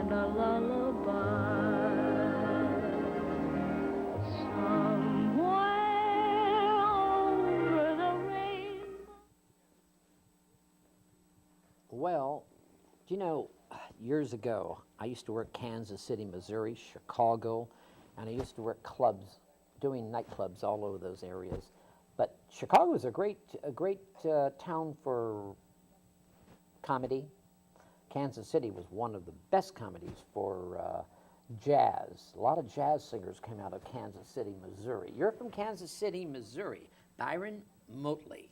and a lullaby. Somewhere over the rainbow. Well, do you know, years ago, I used to work Kansas City, Missouri, Chicago, and I used to work clubs, doing nightclubs all over those areas. But Chicago is a great town for comedy. Kansas City was one of the best comedies for jazz. A lot of jazz singers came out of Kansas City, Missouri. You're from Kansas City, Missouri. Byron Motley.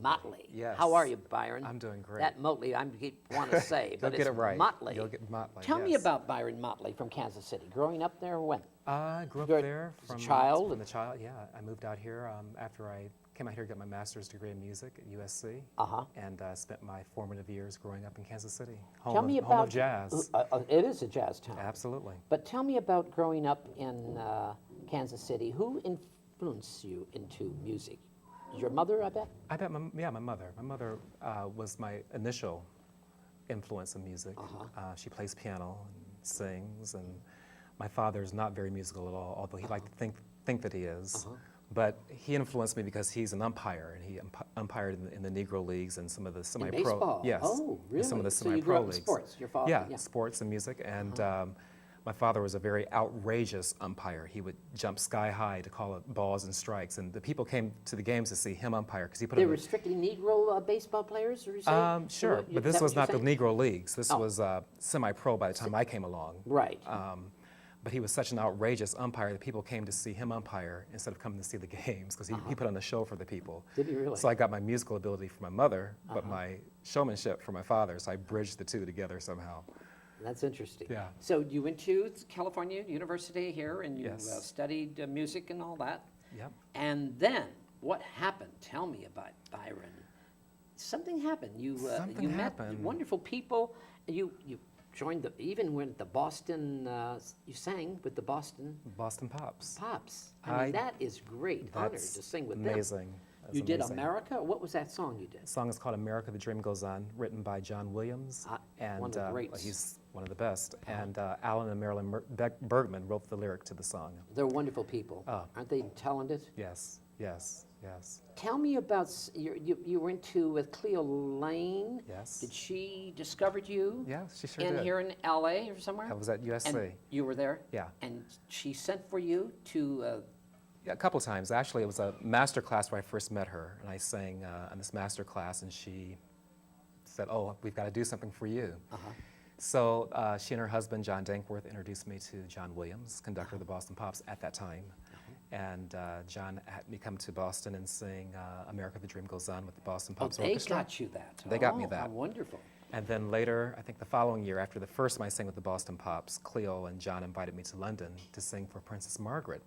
Motley. Yes. How are you, Byron? I'm doing great. That Motley, I want to say, but You'll get it's it right. Motley. You'll get Motley. Tell me yes. about Byron Motley from Kansas City. Growing up there, when? I grew up During- there as a from child? From the child, yeah. I moved out here after I came out here to get my master's degree in music at USC, and spent my formative years growing up in Kansas City, home, Tell me home about of jazz. It is a jazz town. Absolutely. But tell me about growing up in Kansas City. Who influenced you into music? Your mother, I bet? I bet, my mother. My mother was my initial influence in music. She plays piano and sings, and my father's not very musical at all, although he liked to think that he is. But he influenced me because he's an umpire, and he umpired in the Negro leagues and some of the semi-pro. In baseball? Yes. Oh, really? and some of the So you semi-pro grew up in leagues. sports, your father? Yeah, Yeah. sports and music, and my father was a very outrageous umpire. He would jump sky high to call it balls and strikes, and the people came to the games to see him umpire because he put They on were strictly Negro baseball players, or you say? Sure, but this was not the Negro leagues. This Oh. was semi-pro by the time I came along. Right. But he was such an outrageous umpire that people came to see him umpire instead of coming to see the games because he put on a show for the people. Did he really? So I got my musical ability from my mother, but my showmanship from my father, so I bridged the two together somehow. That's interesting. Yeah. So you went to California University here, and you Yes. Studied music and all that. Yep. And then what happened? Tell me about Byron. Something happened. Something You met happened. wonderful people. You joined even went the Boston. You sang with the Boston Boston Pops. Pops. I mean, that is great honor to That's sing with amazing. them. That's You did amazing. America. What was that song you did? The song is called America, the Dream Goes On, written by John Williams. And one of the greats. he's one of the best. And Alan and Marilyn Bergman wrote the lyric to the song. They're wonderful people. Oh. Aren't they talented? Yes, yes, yes. Tell me about, you went to with Cleo Lane. Yes. Did she discovered you? Yeah, she sure did. Here in LA or somewhere? I was at USC. And you were there? Yeah. And she sent for you to, Yeah, a couple times. Actually, it was a master class where I first met her, and I sang in this master class, and she said, "Oh, we've got to do something for you." So she and her husband, John Dankworth, introduced me to John Williams, conductor of the Boston Pops at that time. And John had me come to Boston and sing America, the Dream Goes On with the Boston Pops they Orchestra. got you that. They got me Oh, that. how wonderful. And then later, I think the following year, after the first time I sang with the Boston Pops, Cleo and John invited me to London to sing for Princess Margaret.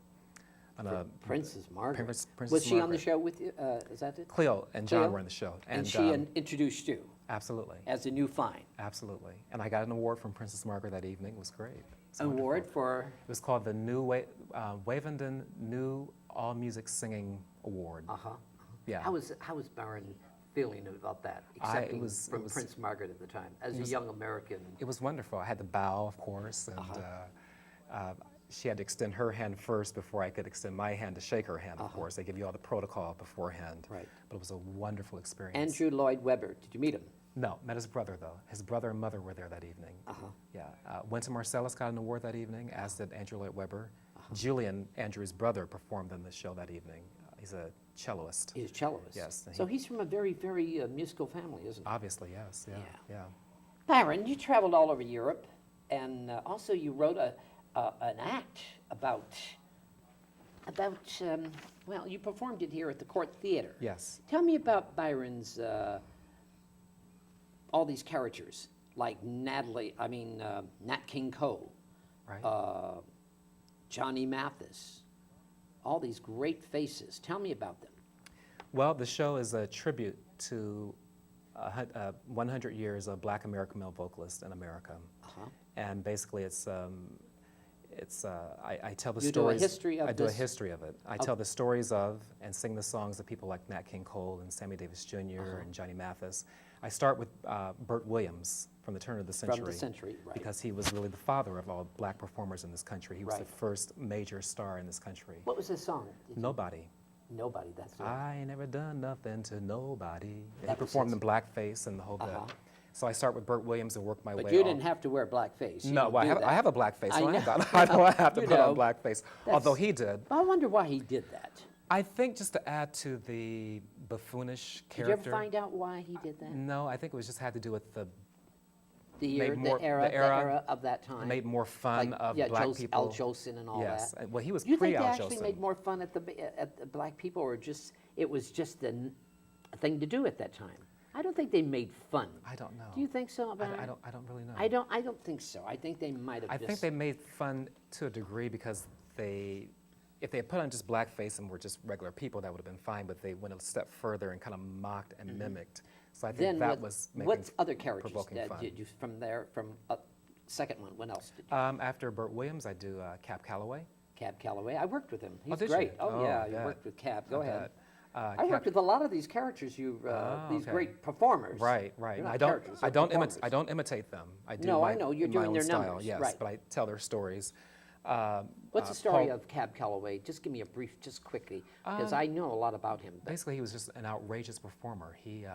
Princess Margaret. Princess Was she on the Margaret. show with you? Is that it? Cleo and John Cleo? were in the show. And she introduced you Absolutely. as a new find. Absolutely. And I got an award from Princess Margaret that evening. It was great. It was Award wonderful. for? It was called the Wavenden New All Music Singing Award. Yeah. How was Byron feeling about that? Accepting from Prince Margaret at the time, as a young American. It was wonderful. I had to bow, of course, and she had to extend her hand first before I could extend my hand to shake her hand, of course. They give you all the protocol beforehand. Right. But it was a wonderful experience. Andrew Lloyd Webber, did you meet him? No, met his brother, though. His brother and mother were there that evening. Yeah. Wynton Marsalis got an award that evening, as did Andrew Lloyd Webber. Julian, Andrew's brother, performed in the show that evening. He's a celloist. He's a celloist. Yes. So he's from a very, very musical family, isn't he? Obviously, yes. Yeah. Byron, you traveled all over Europe, and also you wrote an act about well, you performed it here at the Court Theater. Yes. Tell me about Byron's all these characters, like Nat King Cole, Right. Johnny Mathis, all these great faces. Tell me about them. Well, the show is a tribute to 100 years of Black American male vocalists in America. And basically, I tell the You do a stories. history of I do a this? history of it. I tell the stories of and sing the songs of people like Nat King Cole and Sammy Davis Jr. and Johnny Mathis. I start with Bert Williams, from the turn of the century. From the century, right. Because he was really the father of all black performers in this country. He was Right. the first major star in this country. What was his song? Nobody. Nobody, that's it. I ain't never done nothing to nobody. And he That was performed his- in blackface and the whole bit. So I start with Burt Williams and work my way But you off. didn't have to wear blackface. You No, didn't well, do I have a that. blackface. I So I, know. I don't have to You put on know, blackface, although he did. I wonder why he did that. I think just to add to the buffoonish Did you character. ever find out why he did that? No, I think it was just had to do with the The year, more- the era of that time. made more fun Like, of yeah, black Al people. Jolson and all Yes, that. well, he was Do you think they pre-Al actually Jolson. made more fun at the black people, or just it was just a thing to do at that time? I don't think they made fun. I don't know. Do you think so? About I don't really know. I don't think so. I think they might have. I just, think they made fun to a degree because if they had put on just blackface and were just regular people, that would have been fine. But they went a step further and kind of mocked and mimicked. So I think Then that what, was making what other characters provoking fun. did you from there from second one? What else did you? After Burt Williams, I do Cap Calloway. Cab Calloway. I worked with him. He's did you? great. Oh, Oh, yeah, yeah. you worked with Cab. Go I ahead. bet. I worked with a lot of these characters. These okay. great performers. Right. They're not I don't. characters, I they're don't. performers. I don't imitate them. I do. No, I my- know, you're my doing own their style, numbers, yes, right. but I tell their stories. What's the story Paul- of Cab Calloway? Just give me a brief, just quickly, because I know a lot about him. But Basically, he was just an outrageous performer. He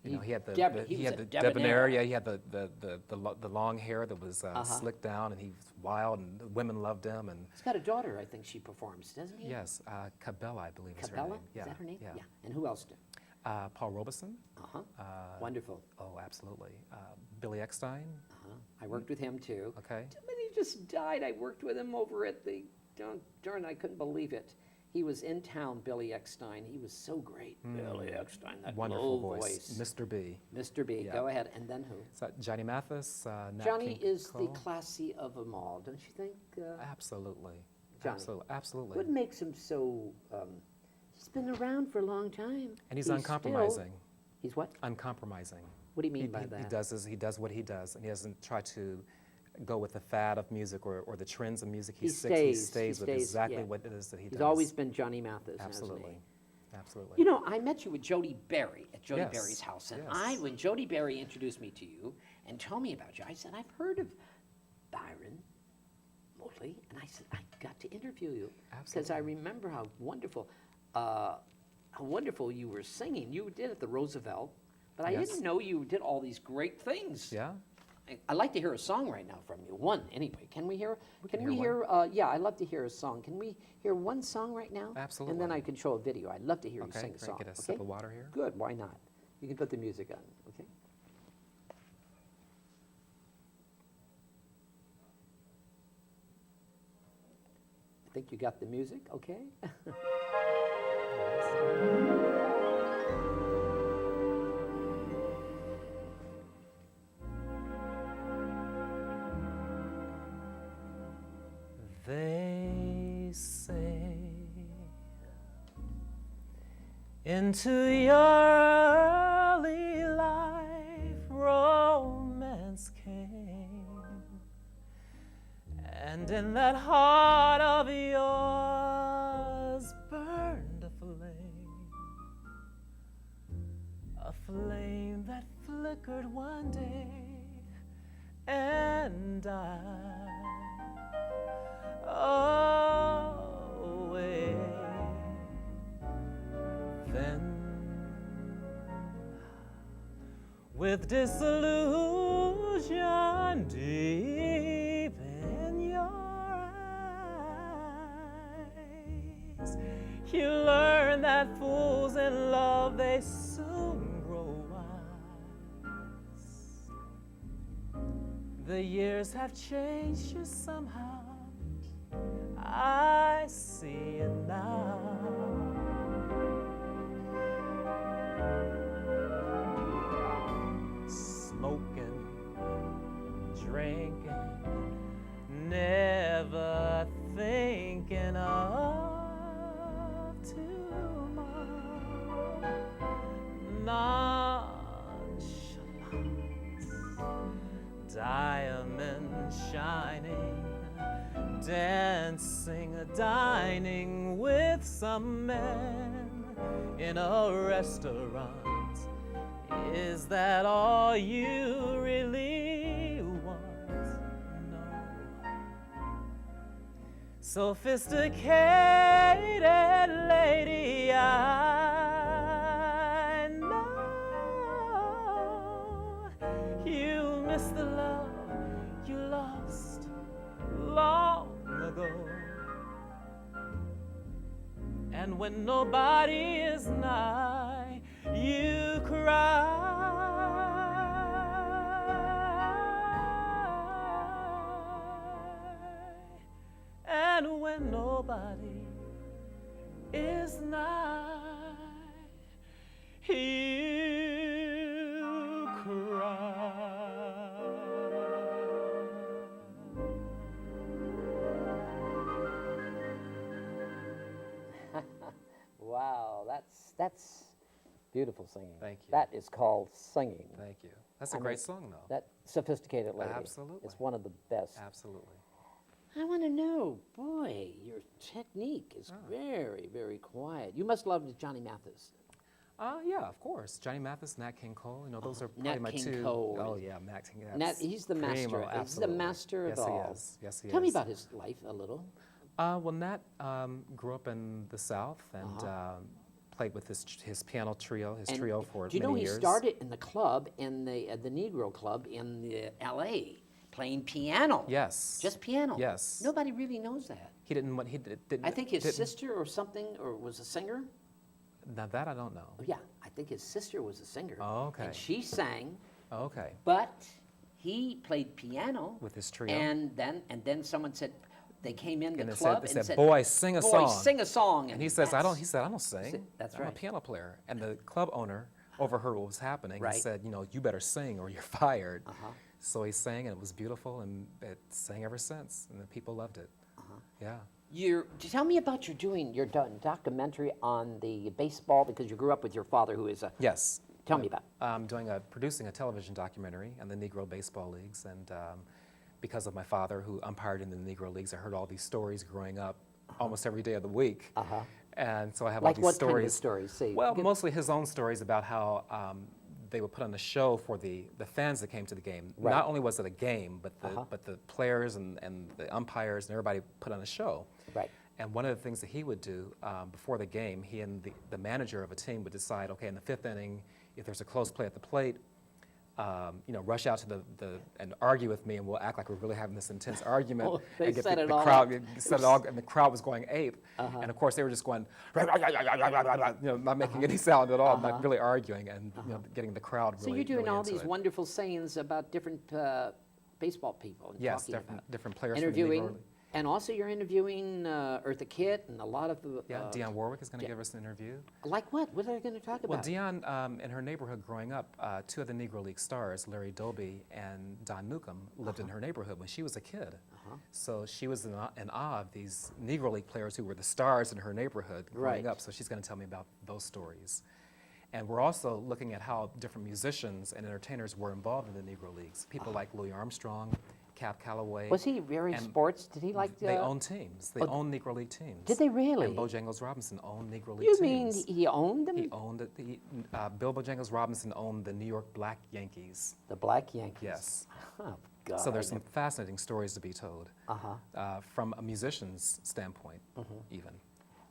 He he had the, deb- he he was had a the debonair. Yeah, he had the long hair that was slicked down, and he was wild, and the women loved him. And he's got a daughter, I think she performs, doesn't he? yes, Cabela, I believe is her Cabela? name. Yeah, Is that her name? Yeah. And who else did? Paul Robeson. Wonderful. Oh, absolutely. Billy Eckstein. I worked with him too. Okay. But he just died. I worked with him over at the, darn, I couldn't believe it. He was in town, Billy Eckstein. He was so great. Billy Eckstein, that Wonderful low voice. Mr. B. Mr. B, Yeah. go ahead. And then who? Is that Johnny Mathis? Nat Johnny King is the Cole? classy of them all, don't you think? Absolutely. Johnny. Absolutely. What makes him so, he's been around for a long time. And he's still- uncompromising. He's what? Uncompromising. What do you mean by He that? he does what he does, and he doesn't try to go with the fad of music or the trends of music. He He stays stays with exactly yeah. what it is that he does. He's always been Johnny Mathis, hasn't Absolutely. he? Absolutely. You know, I met you with Jody Berry at Jody Yes, Berry's house, and yes. when Jody Berry introduced me to you and told me about you, I said, I've heard of Byron Motley, and I said, I got to interview you because I remember how wonderful you were singing. You did at the Roosevelt, but I Yes. didn't know you did all these great things. Yeah. I'd like to hear a song right now from you. One, anyway. Can we hear? Can we hear hear? Yeah, I'd love to hear a song. Can we hear one song right now? Absolutely. And then I can show a video. I'd love to hear you Okay. sing a Can I song. get a okay? sip of water here? Good. Why not? You can put the music on. Okay. I think you got the music. Okay. They say into your early life romance came, and in that heart of yours burned a flame that flickered one day and died away. Then, with disillusion deep in your eyes, you learn that fools in love, they soon grow wise. The years have changed you somehow, I see it now. Smoking, drinking, never thinking of tomorrow. Nonchalance, diamond shining, dancing, dining with some men in a restaurant. Is that all you really Sophisticated lady, I know you miss the love you lost long ago. And when nobody is nigh, you cry. And when nobody is nigh, you cry. Wow, that's beautiful singing. Thank you. That is called singing. Thank you. That's a great song, though. That Sophisticated Lady. Absolutely. It's one of the best. Absolutely. I want to know, boy, your technique is very, very quiet. You must love Johnny Mathis. Yeah, of course. Johnny Mathis, Nat King Cole. You know, those are probably Nat my King two. Cole. Oh yeah, Nat King. Nat, he's the master. primo, He's the absolutely. master of Yes, all. he is. Yes, he is. Tell me about his life a little. Well, Nat grew up in the South and played with his piano trio, his And trio for do you many know he years. started in the club, in the Negro Club in the L.A., playing piano. Yes. Just piano. Yes. Nobody really knows that. He didn't. He didn't. I think his didn't- sister or something, or was a singer. Now that I don't know. Oh, yeah, I think his sister was a singer. Oh, okay. And she sang, Oh, okay. but he played piano. With his trio. And then someone said, they came in the And they club said, and said, "Boy, sing a "Boy, song." sing a song. And he says, "I don't." He that's- said, "I don't sing. That's I'm a right. piano player." And the club owner overheard what was happening Right. and said, "You know, you better sing or you're fired." Uh-huh. So he sang, and it was beautiful, and it sang ever since, and the people loved it. Yeah. Tell me about your documentary on the baseball, because you grew up with your father, who is a. Yes. Tell me about it. I'm producing a television documentary on the Negro baseball leagues, and because of my father, who umpired in the Negro leagues, I heard all these stories growing up, almost every day of the week. And so I have Like all these what stories. kind of stories? See, Well, mostly his own stories about how they would put on a show for the fans that came to the game. Right. Not only was it a game, but the players and the umpires and everybody put on a show. Right. And one of the things that he would do before the game, he and the manager of a team would decide, okay, in the fifth inning, if there's a close play at the plate, rush out to and argue with me, and we'll act like we're really having this intense argument. Oh, they and get set the, it the all crowd, up. set it all, and the crowd was going ape. And of course, they were just going, not making any sound at all, not really arguing, and getting the crowd really. So you're doing really all into these it. wonderful sayings about different baseball people. And Yes, talking about different players from the interviewing, Negro League. and also you're interviewing Eartha Kitt and a lot of. Yeah, Dionne Warwick is going to give us an interview. Like what? What are they going to talk Well, about? Dionne, in her neighborhood growing up, two of the Negro League stars, Larry Doby and Don Newcomb, lived in her neighborhood when she was a kid. So she was in awe of these Negro League players who were the stars in her neighborhood growing Right. up. So she's going to tell me about those stories. And we're also looking at how different musicians and entertainers were involved in the Negro Leagues. People like Louis Armstrong, Cap Calloway. Was he very and sports? Did he like? They own teams. They own Negro League teams. Did they really? And Bojangles Robinson owned Negro League You teams. mean he owned them? He owned it. Bill Bojangles Robinson owned the New York Black Yankees. The Black Yankees. Yes. Oh God. So there's some fascinating stories to be told from a musician's standpoint, even.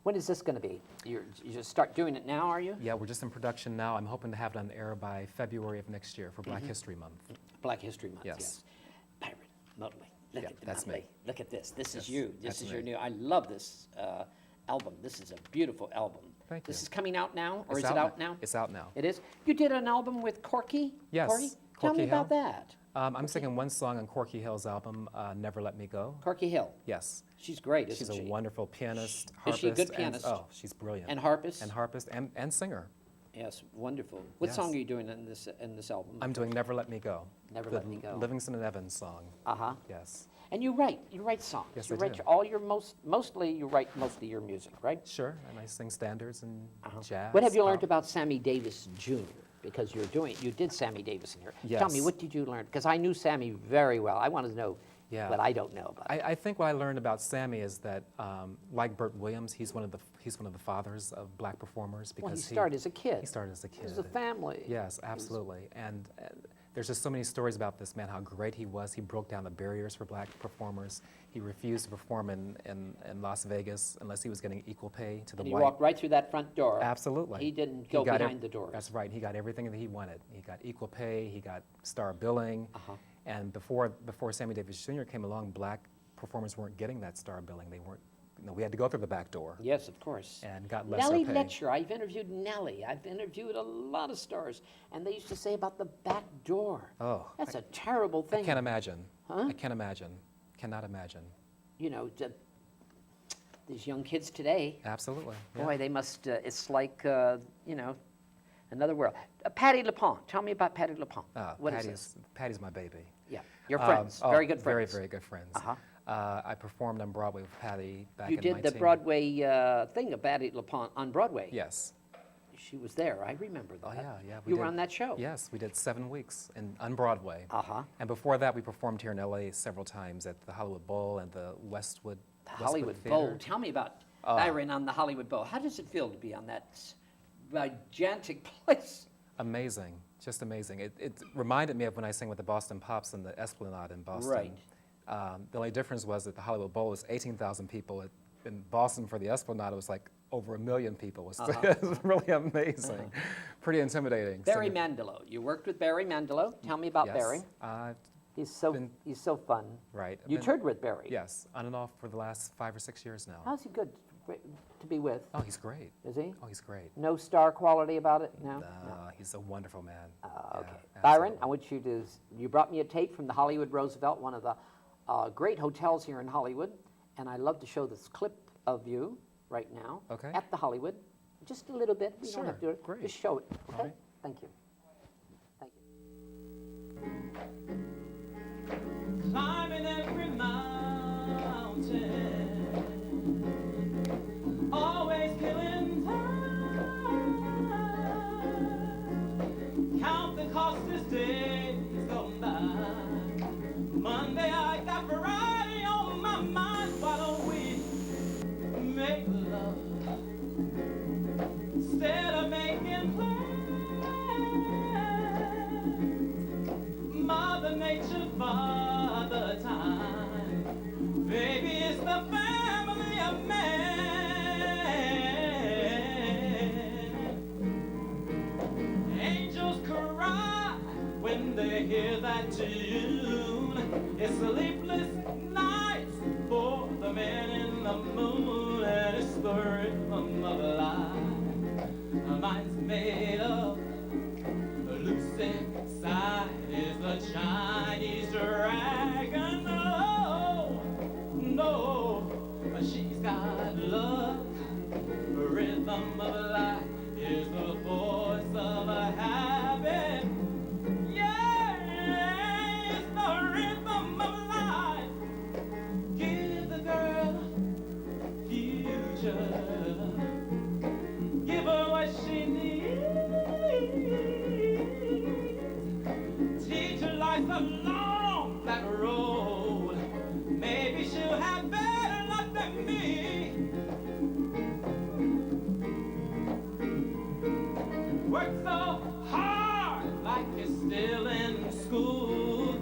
When is this going to be? You just start doing it now, are you? Yeah, we're just in production now. I'm hoping to have it on the air by February of next year for Black History Month. Black History Month. Yes. Byron Motley. Look Yeah, at the that's me. Motley. Look at this. This is Yes, you. This that's is your me. new. I love this album. This is a beautiful album. Thank This you. is coming out now, or It's is it out now? It's out now. It is. You did an album with Corky. Yes, Corky? Tell me Corky about Hill. that. I'm singing one song on Corky Hill's album, Never Let Me Go. Corky Hill. Yes. She's great, isn't She's a she? wonderful pianist, Is harpist. she a good and- pianist? oh, she's brilliant. And harpist. And harpist and singer. Yes, wonderful. What Yes. song are you doing in this album? I'm doing Never Let Me Go. Never the Let Me Go. Livingston and Evans song. Yes. And you write songs. Yes, you I write do. all your mostly you write most of your music, right? Sure, and I sing standards and jazz. What have you learned about Sammy Davis Jr.? Because you did Sammy Davis in here. Tell me, Yes. what did you learn? Because I knew Sammy very well. I wanted to know Yeah. what I don't know about him. I think what I learned about Sammy is that, like Burt Williams, he's one of the fathers of black performers because Well, he started as a kid. He started as a kid. It was a family. Yes, absolutely. And there's just so many stories about this man, how great he was. He broke down the barriers for black performers. He refused to perform in Las Vegas unless he was getting equal pay to the And he white. walked right through that front door. Absolutely. He didn't He go got behind the doors. That's right. He got everything that he wanted. He got equal pay. He got star billing. And before Sammy Davis Jr. came along, black performers weren't getting that star billing. They weren't. We had to go through the back door. Yes, of course. And got lesser Nellie pay. Letcher. I've interviewed Nellie. I've interviewed a lot of stars, and they used to say about the back door. Oh, That's a terrible thing. I can't imagine. Huh? I can't imagine. Cannot imagine. You know, these young kids today, Absolutely. Yeah. boy, they must, it's like, you know, another world. Patti LuPone. Tell me about Patti LuPone. What is this? Patty's my baby. Yeah, your friends, very good friends. Very, very good friends. Uh-huh. I performed on Broadway with Patty back You in did the 19 Broadway thing of Patti LuPone on Broadway. Yes. She was there. I remember that. Oh, yeah. You were on that show. Yes, we did 7 weeks on Broadway. Uh-huh. And before that, we performed here in L.A. several times at the Hollywood Bowl and the Westwood Hollywood Theater. Bowl. Tell me about Byron on the Hollywood Bowl. How does it feel to be on that gigantic place? Amazing, just amazing. It reminded me of when I sang with the Boston Pops in the Esplanade in Boston. Right. The only difference was that the Hollywood Bowl was 18,000 people. In Boston for the Esplanade, it was like over 1 million people. It was really amazing, pretty intimidating. Barry Manilow. You worked with Barry Manilow. Tell me about Yes. Barry. He's so fun. Right. You toured with Barry. Yes, on and off for the last 5 or 6 years now. How's he good to be with? Oh, he's great. Is he? Oh, he's great. No star quality about it? No? He's a wonderful man. Okay. Yeah, Byron, absolutely. I want you to, you brought me a tape from the Hollywood Roosevelt, one of the great hotels here in Hollywood, and I'd love to show this clip of you right now Okay. at the Hollywood. Just a little bit. We don't have to do Sure, it. great. Just show it. Okay? right. Thank you. Thank you. Climbing every mountain, always killing time. Count the cost as days go by. Monday I got Friday on my mind. Why don't we make love instead of making plans? Mother Nature, Father Time, baby, it's the family of man. Angels cry when they hear that tune. It's sleepless nights for the man in the moon, and it's the rhythm of life. Mine's made of loose inside is the Chinese dragon. No, she's got luck. Rhythm of life is the force of a habit. Yeah, it's the rhythm of life. Give the girl future. Give her what she needs. Teach her life's a long, black road. Maybe she'll have better luck than me. Work so hard like you're still in school.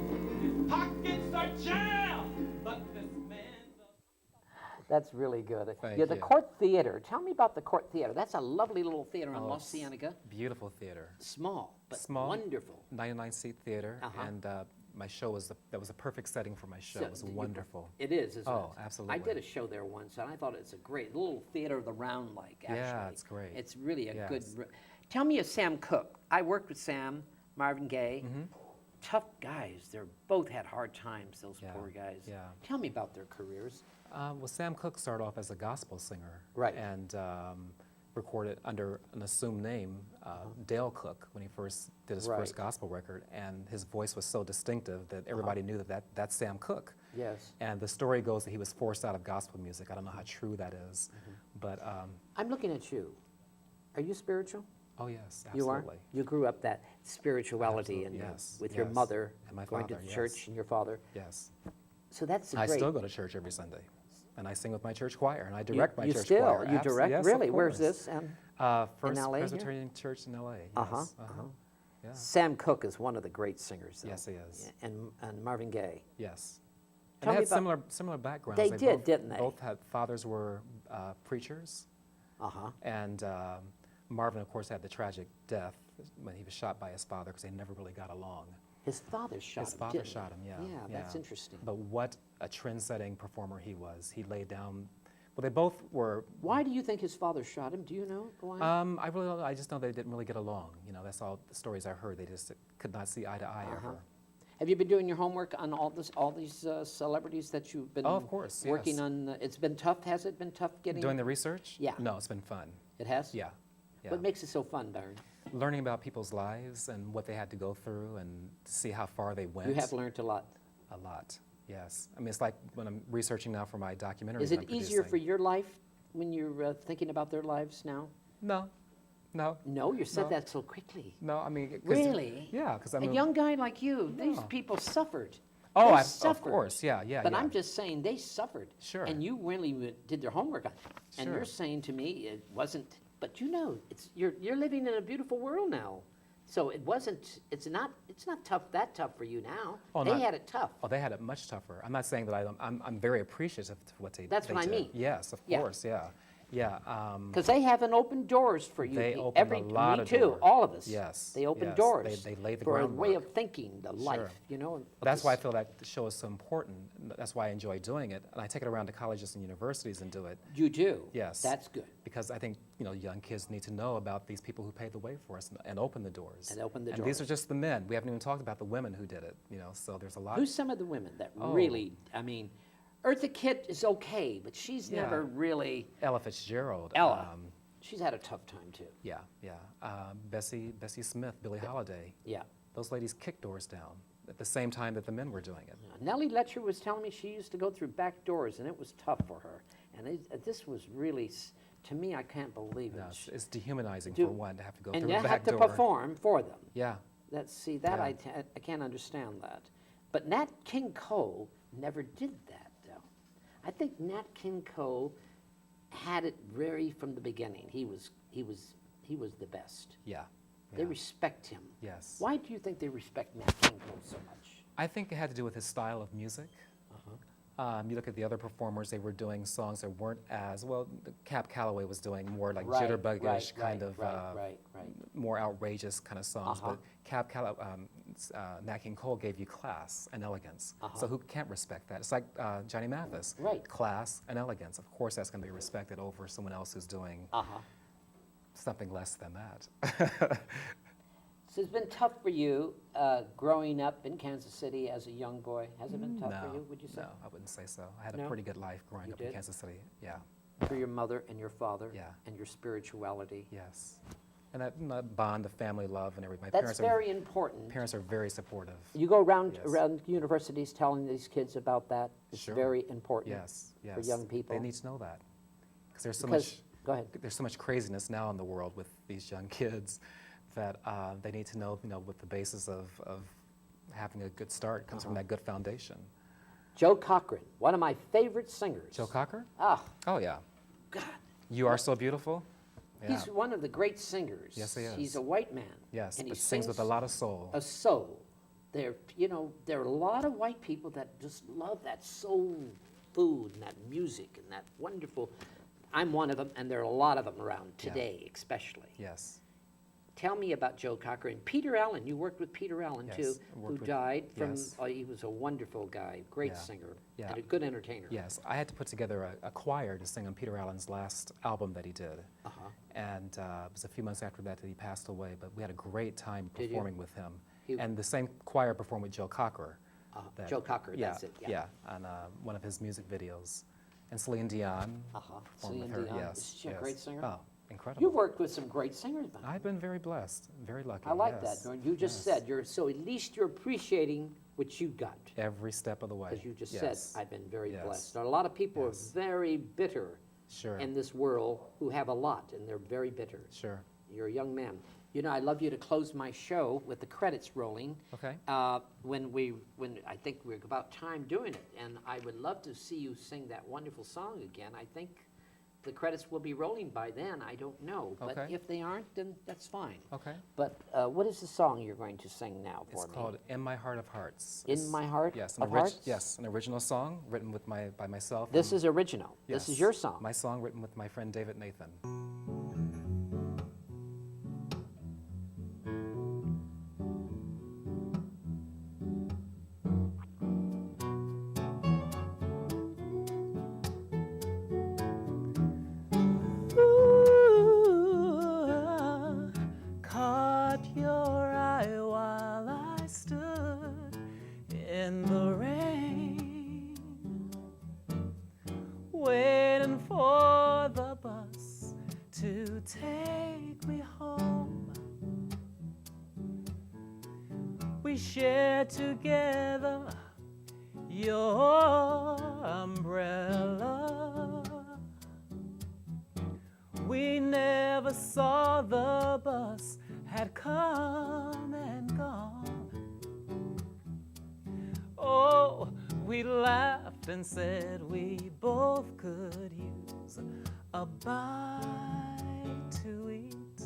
His pockets are jammed, but this man's a That's really good. Thank Yeah, the you. Court Theater. Tell me about the Court Theater. That's a lovely little theater on Oh, Los it's Cienega. Beautiful theater. Small, but Small. wonderful. 99-seat theater, Uh-huh. and my show was that was a perfect setting for my show. So, It was did you- wonderful. It is, isn't it? Oh, I absolutely. did a show there once, and I thought it's a great little theater of the round, like actually. Yeah, it's great. It's really a good. Yes. Tell me of Sam Cooke. I worked with Sam, Marvin Gaye. Mm-hmm. Tough guys. They're both had hard times. Those Yeah, poor guys. yeah. Tell me about their careers. Well, Sam Cooke started off as a gospel singer, Right. and recorded under an assumed name, Dale Cook, when he first did his Right. first gospel record, and his voice was so distinctive that everybody knew that's Sam Cooke. Yes. And the story goes that he was forced out of gospel music. I don't know how true that is, but I'm looking at you. Are you spiritual? oh yes, You are. absolutely. You grew up that spirituality Absolutely, and yes, with your yes. mother And my going to father, the yes. church and your father. Yes. So that's a I great. still go to church every Sunday, and I sing with my church choir, and I direct my you church still, choir. You direct? Yes, of Really? Where's course. this? And First LA here? Presbyterian Church in L.A. Yes. Uh-huh, uh-huh. Yeah. Sam Cooke is one of the great singers, though. Yes, he is. And Marvin Gaye. Yes. Tell And me they had about- similar backgrounds. They did, didn't they? Both had fathers were preachers, Uh-huh. and Marvin, of course, had the tragic death when he was shot by his father because they never really got along. His father shot him, His father didn't he? shot him, yeah. Yeah, that's interesting. But what a trend-setting performer he was. He laid down. Well, they both were. Why do you think his father shot him? Do you know why? I really don't know. I just know they didn't really get along. You know, that's all the stories I heard. They just could not see eye to eye Uh-huh. ever. Have you been doing your homework on all these celebrities that you've been Oh, of course, working yes. on? It's been tough. Has it been tough getting? Doing the research? Yeah. No, it's been fun. It has. Yeah. Yeah. What makes it so fun, Byron? Learning about people's lives and what they had to go through and to see how far they went. You have learned a lot. A lot, yes. I mean, it's like when I'm researching now for my documentary. Is it easier for your life when you're thinking about their lives now? No, no, No, you said No. that so quickly. no. I mean, 'cause- Really? Yeah, because A young guy like you, these No. people suffered. Oh, They of suffered. course, yeah, yeah. But yeah. I'm just saying they suffered. Sure. And you really did their homework on it. And Sure. you're saying to me it wasn't, but you know, you're living in a beautiful world now. So it wasn't, it's not that tough for you now. Oh, They not- had it tough. Oh, they had it much tougher. I'm not saying that I'm very appreciative of what they. That's they what I did. mean. Yes, of Yeah. course, yeah, yeah. Because they haven't opened doors for you. They opened a lot me of too, doors. all of us. Yes, They opened yes. doors. They laid the for a way groundwork. of thinking, the life, you know. That's why I feel that the show is so important. That's why I enjoy doing it, and I take it around to colleges and universities and do it You do. Yes. That's good. because I think young kids need to know about these people who paved the way for us and open the doors. And open the And these doors. are just the men. We haven't even talked about the women who did it. So there's a lot. Who's some of the women that Oh. really, I mean, Eartha Kitt is okay, but she's Yeah. never really, Ella Fitzgerald. Ella. She's had a tough time too. Yeah, yeah. Bessie Smith, Billie Holiday. Yeah. Those ladies kicked doors down at the same time that the men were doing it. Nellie Letcher was telling me she used to go through back doors, and it was tough for her. And this was really, to me, I can't believe it. No, it's dehumanizing Do- for one to have to go and through you a back have to door. perform for them. Yeah, See, Yeah. I can't understand that. But Nat King Cole never did that, though. I think Nat King Cole had it very from the beginning. He was the best. yeah. They yeah. respect him. Yes. Why do you think they respect Nat King Cole so much? I think it had to do with his style of music. You look at the other performers, they were doing songs that weren't as, well, Cap Calloway was doing more like Right, jitterbuggish right, kind right, of, right. more outrageous kind of songs. Uh-huh. But Nat King Cole gave you class and elegance. So who can't respect that? It's like Johnny Mathis. Right. Class and elegance. Of course that's going to be respected over someone else who's doing something less than that. So it's been tough for you growing up in Kansas City as a young boy. Has it been tough for you, would you say? No, I wouldn't say so. I had No? a pretty good life growing You up in did? Kansas City. Yeah. For your mother and your father Yeah. and your spirituality. Yes. And that bond of family love and everything. My That's very important. parents are very supportive. You go around Yes. around universities telling these kids about that. It's Sure. very important Yes, yes. for young people. They need to know that. Because there's so Because- much go ahead. there's so much craziness now in the world with these young kids that they need to know, what the basis of having a good start comes from that good foundation. Joe Cochran, one of my favorite singers. Joe Cocker? Ah, Oh, yeah. God. You Are So Beautiful? Yeah. He's one of the great singers. Yes, he is. He's a white man. Yes, and he but sings with a lot of soul. A soul. There are a lot of white people that just love that soul food and that music and that wonderful. I'm one of them, and there are a lot of them around today, especially. Yes. Tell me about Joe Cocker and Peter Allen. You worked with Peter Allen Yes, too, I who worked with- died from. yes. He was a wonderful guy, great Yeah. singer, Yeah. and a good entertainer. Yes, I had to put together a choir to sing on Peter Allen's last album that he did. And it was a few months after that he passed away, but we had a great time Did you? performing with him. He- And the same choir performed with Joe Cocker. Joe Cocker, yeah, that's it, yeah. Yeah, on one of his music videos. And Celine Dion performed Celine with her. Dion. Yes, Is she a yes. great singer? Oh, incredible. You've worked with some great singers, man. I've been very blessed, very lucky. I like yes. that. You just yes. said so. At least you're appreciating what you got, Every step of the way. because you just yes. said I've been very Yes. blessed. There are a lot of people Yes. are very bitter Sure. in this world who have a lot, and they're very bitter. Sure. You're a young man. I'd love you to close my show with the credits rolling. Okay. When I think we're about time doing it, and I would love to see you sing that wonderful song again. I think the credits will be rolling by then, I don't know. But Okay. if they aren't, then that's fine. Okay. But what is the song you're going to sing now for It's me? called "In My Heart of Hearts." In It's- My Heart yes, of Hearts? Yes, an original song written with by myself. This and- is original. This is yes, your song. My song written with my friend David Nathan. Ooh, caught your eye while I stood in the rain, waiting for the bus to take me home. We shared together your umbrella. We never saw the bus had come and gone. Oh, we laughed and said we both could use a bite to eat.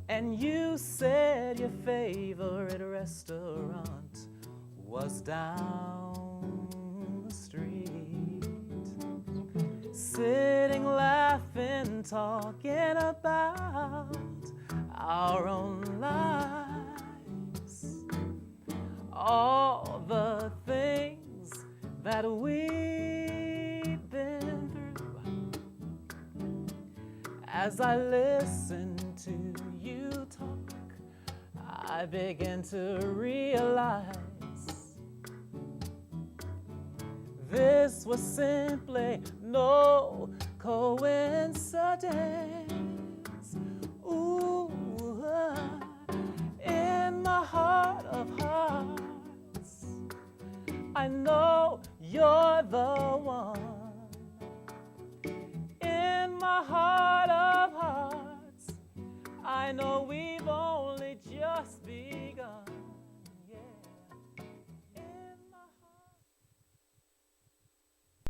And you said your favorite restaurant was down the street. Sitting, laughing, talking about our own lives, all the things that we've been through. As I listen to you talk, I begin to realize this was simply no coincidence. Ooh, in my heart of hearts, I know you're the one. In my heart of hearts, I know we've only just begun.